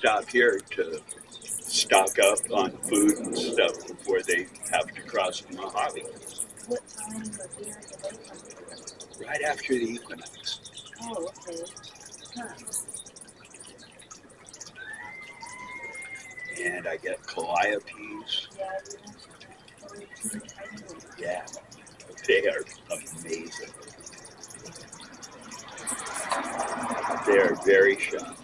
stop here to stock up on food and stuff before they have to cross the Mojave. What time of year do they come? Right after the equinox. Oh, okay. Huh. And I get calliopes. Yeah, you mentioned that. I know. Yeah, they are amazing. They are very shy.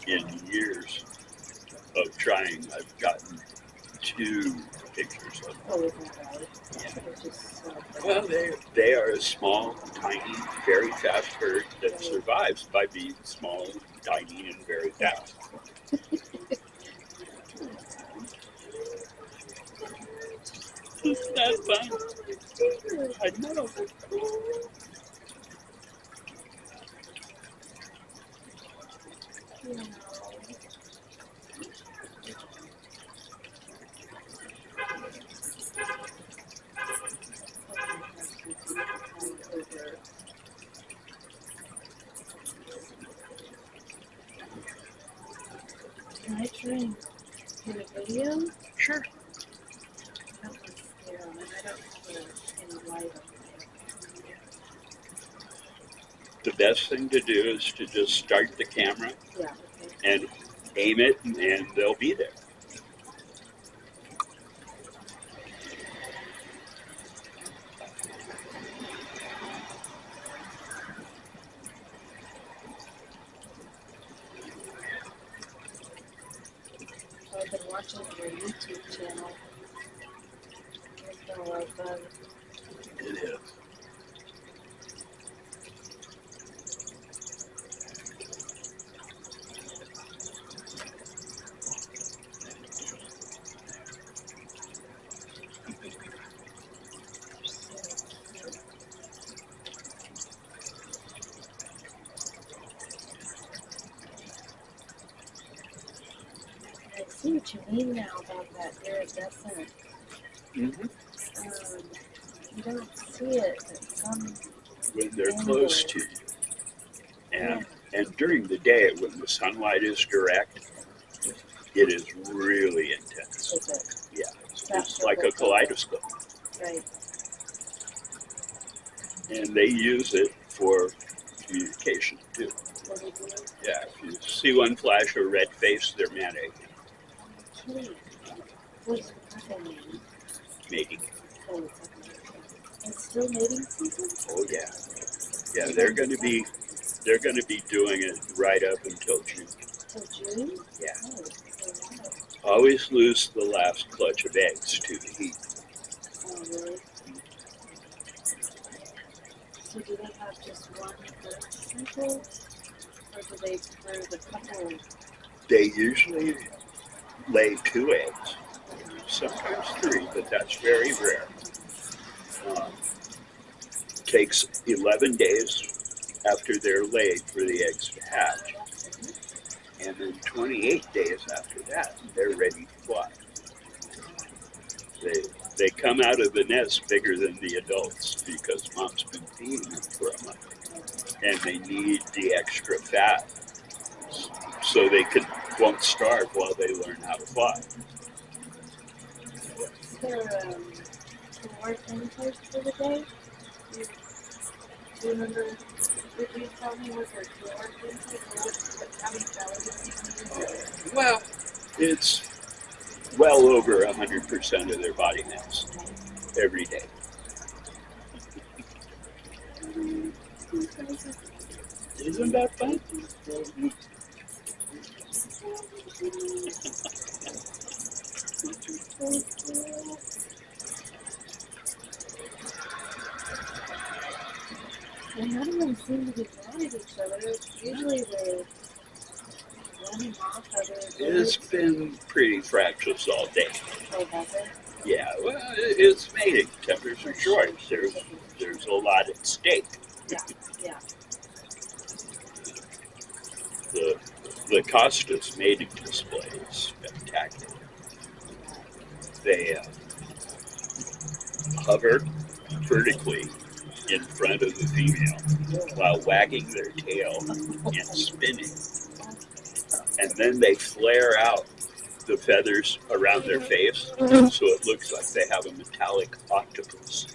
In years of trying, I've gotten 2 pictures of them. Oh, isn't that right? Yeah. They're just so big. Well, they are a small, tiny, very fast bird that survives by being small, tiny, and very fast. Isn't that fun? I know. You know. Can I try and do a video? Sure. I don't want to scare them, and I don't have any light on there. The best thing to do is to just start the camera Yeah, okay. and aim it, and they'll be there. So I've been watching your YouTube channel. It's been a lot of fun. It is. I see what you mean now about that iridescent. Mm-hmm. You don't see it at some When they're close to you. And, yeah. and during the day, when the sunlight is direct, it is really intense. Is it? Yeah, it's like a kaleidoscope. Right. And they use it for communication too. What do you do? Yeah, if you see one flash a red face, they're mating. Okay. What's the name? Mating. Oh, okay. It's still mating season? Oh yeah. Yeah, they're going to be doing it right up until June. Till June? Yeah. Oh, wow. Always lose the last clutch of eggs to the heat. Oh, really? So do they have just one birth cycle? Or do they birth a couple? They usually lay 2 eggs, sometimes 3, but that's very rare. Takes 11 days after they're laid for the eggs to hatch. And then 28 days after that, they're ready to fly. They come out of the nest bigger than the adults because mom's been feeding them for a month. And they need the extra fat so they won't starve while they learn how to fly. What's their caloric intake for the day? Do you remember, did you tell me what their caloric intake was? How many calories? Well, it's well over 100% of their body mass every day. Isn't that fun? And none of them seem to be mad at each other. Usually they're running off other It's been pretty fractious all day. Oh, has it? Yeah, well, it's mating. Tempers are short. There's a lot at stake. Yeah, yeah. The Costas mating display is spectacular. They hover vertically in front of the female while wagging their tail and spinning. and then they flare out the feathers around their face, so it looks like they have a metallic octopus.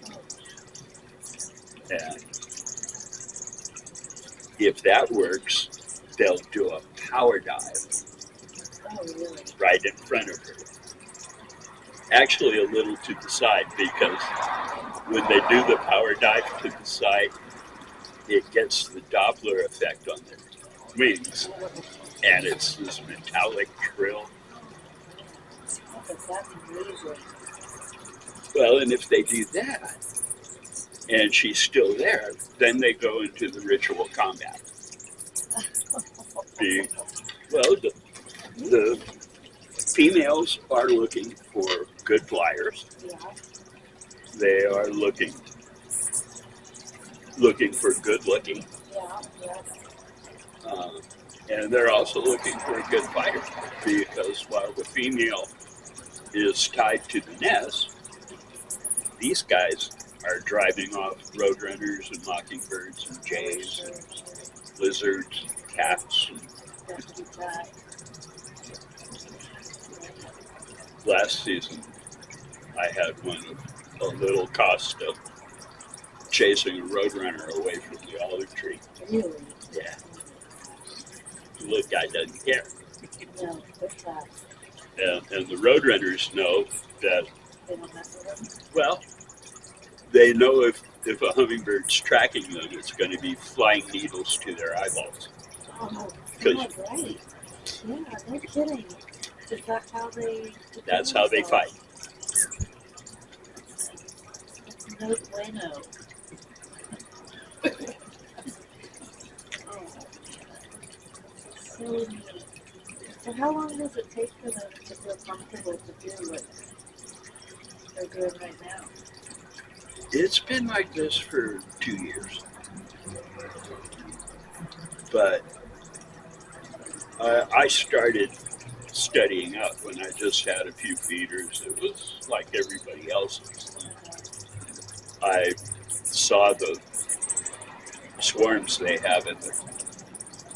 And if that works, they'll do a power dive Oh, really? right in front of her. Actually, a little to the side, because when they do the power dive to the side, it gets the Doppler effect on their wings, and it's this metallic trill. Oh, but that's amazing. Well, and if they do that, and she's still there, then they go into the ritual combat. The, well, the females are looking for good flyers. Yeah, They are looking for good looking, yeah, yeah. uh, and they're also looking for a good fighter, because while the female is tied to the nest, these guys are driving off roadrunners and mockingbirds and jays Sure, and sure. lizards, cats. And Definitely that. last season, I had one of a little Costa chasing a roadrunner away from the olive tree. Really? Yeah, the little guy doesn't care. No, they're fast. And the roadrunners know that, They don't mess with them. well, they know if a hummingbird's tracking them, it's going to be flying needles to their eyeballs. Oh, Because God, right. Yeah, no kidding. Is that how they defend that's how they fight. themselves? It's no bueno. Oh, so neat. So how long does it take for them to feel comfortable to do what they're doing right now? It's been like this for 2 years, but I started studying up when I just had a few feeders. It was like everybody else's. I saw the swarms they have at the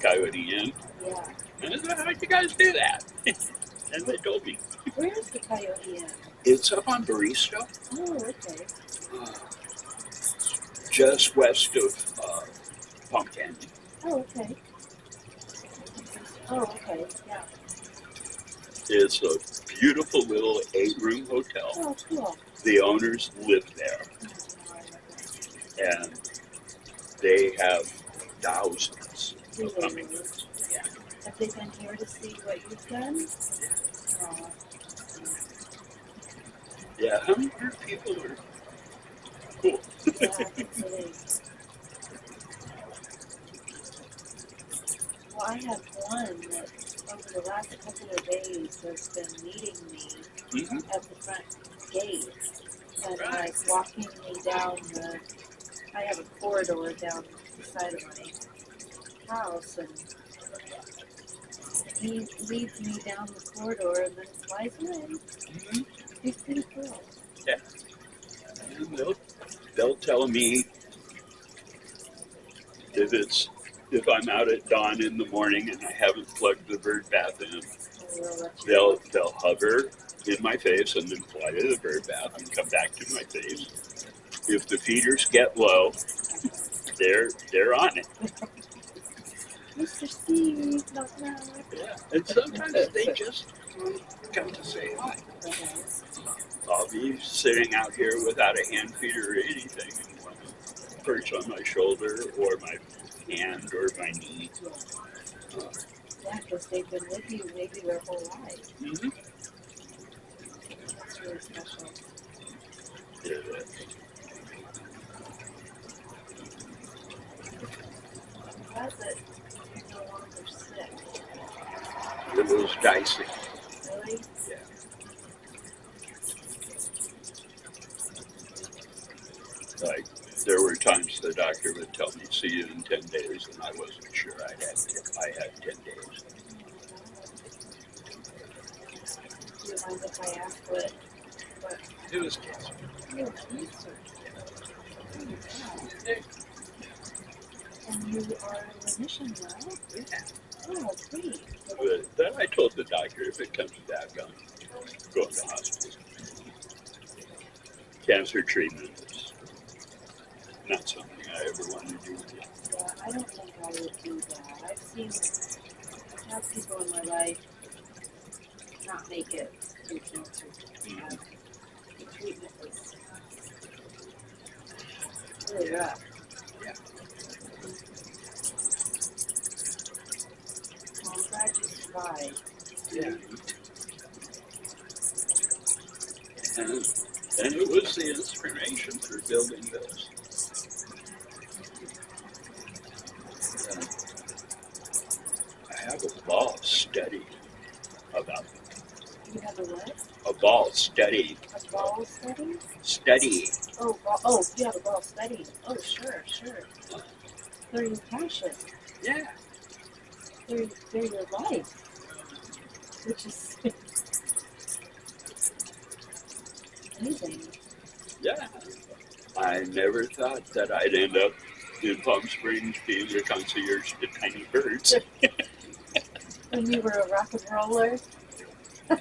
Coyote Inn, Yeah. and I said, "How'd you guys do that?" And they told me. Where's the Coyote Inn? It's up on Baristo, Oh, okay. uh, just west of Palm Canyon. Oh, okay. Oh, okay. Yeah. It's a beautiful little 8-room hotel. Oh, cool. The owners live there, and they have thousands of Really? hummingbirds. Yeah. Have they been here to see what you've done? Oh, Yeah, hummingbird people are cool. yeah, really. Well, I have one that over the last couple of days has been meeting me Mm-hmm. at the front gate and Right. like walking me down the. I have a corridor down the side of my house, and he leads me down the corridor and then flies away. Mm-hmm. He's pretty cool. Yeah. And they'll tell me if I'm out at dawn in the morning and I haven't plugged the bird bath in, they'll hover in my face and then fly to the bird bath and come back to my face. If the feeders get low, they're on it. Mr. Steve, knock knock. Yeah. And sometimes they just come to say hi. I'll be sitting out here without a hand feeder or anything, and want to perch on my shoulder or my hand or my knee. Yeah, because they've been with you maybe their whole life. Mm-hmm. That's really special. Yeah. I'm glad that you're no longer sick. It was dicey. Really? Yeah. Like, there were times the doctor would tell me, "See you in 10 days," and I wasn't sure I had 10 days. Do you mind if I ask what It was cancer. oh, cancer? Oh, wow. And you are in remission now? Yeah. Oh, great. told the doctor if it comes back, I'm going to hospital. Cancer treatment is not something I ever want to do. Yeah, I don't think I would do that. I've had people in my life not make it through cancer. Mhm. The treatment was really rough. Yeah. Well, I'm glad you survived. Yeah. And it was the inspiration for building this. And I have a ball study about You have a what? a ball study. A ball study? Study. Oh, you have a ball study. Oh, sure. They're your passion. Yeah. They're your life. Which is amazing. Yeah. I never thought that I'd end up in Palm Springs being the concierge to tiny birds. When you were a rock and roller. But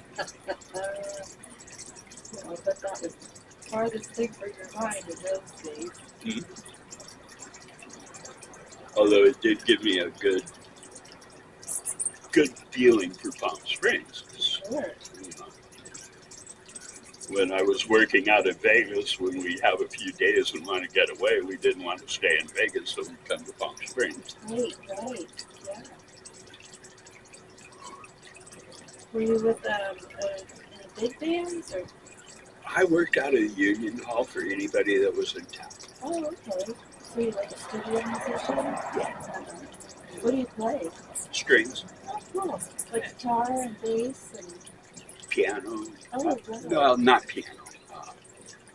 that was the farthest thing for your mind in those days. Mhm. Although it did give me a good feeling for Palm Springs. Sure. You know, when I was working out in Vegas, when we have a few days and want to get away, we didn't want to stay in Vegas, so we come to Palm Springs. Right. Yeah. Were you with in a big bands or? I worked out at Union Hall for anybody that was in town. Oh, okay. So you like a studio musician? Yeah. What do you play? Strings, Oh, cool. Like guitar and bass and. piano. Oh, wow. Well, not piano.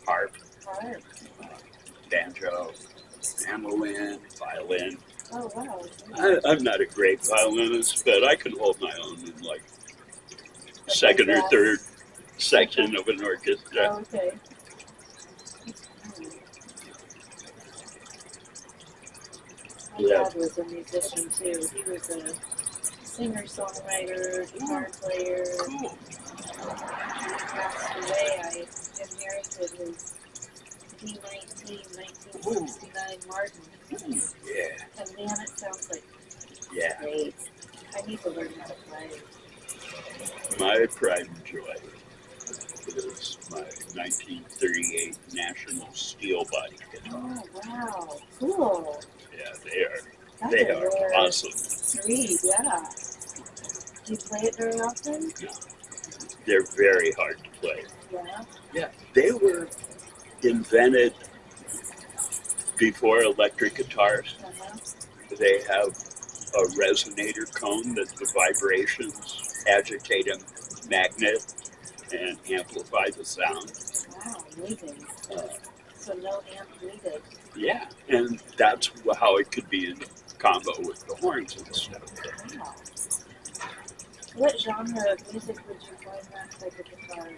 Harp, Harp. banjo, mandolin, violin. Oh, wow. I'm not a great violinist, but I can hold my own in like The second or big third bass. section of an orchestra. Oh, okay. My Yeah. dad was a musician too. He was a singer-songwriter, guitar player. Cool. He passed away. I inherited his D19 1969 Martin. Yeah. And man, it sounds like Yeah. great. I need to learn how to play. My pride and joy is my 1938 National Steel Body guitar. Oh, wow. Cool. Yeah, That's they a are rare awesome. breed, yeah. Do you play it very often? No, they're very hard to play. Yeah. Yeah, they were invented before electric guitars. Uh-huh. They have a resonator cone that the vibrations agitate a magnet and amplify the sound. Wow, amazing. Uh, So no amp needed. yeah, and that's how it could be in combo with the horns and stuff. Wow. What genre of music would you find that type of guitar in?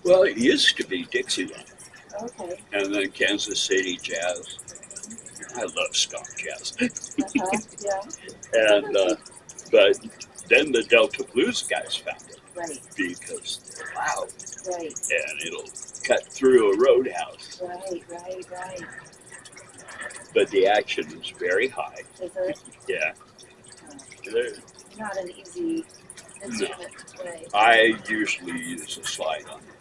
Well, it used to be Dixieland, Okay. and then Kansas City jazz. I love skunk jazz, Uh-huh. Yeah. and but then the Delta blues guys found it Right. because they're loud Right. and it'll cut through a roadhouse. Right. But the action is very high. Is it Yeah, they're- not an easy instrument to play? I usually use a slide on it.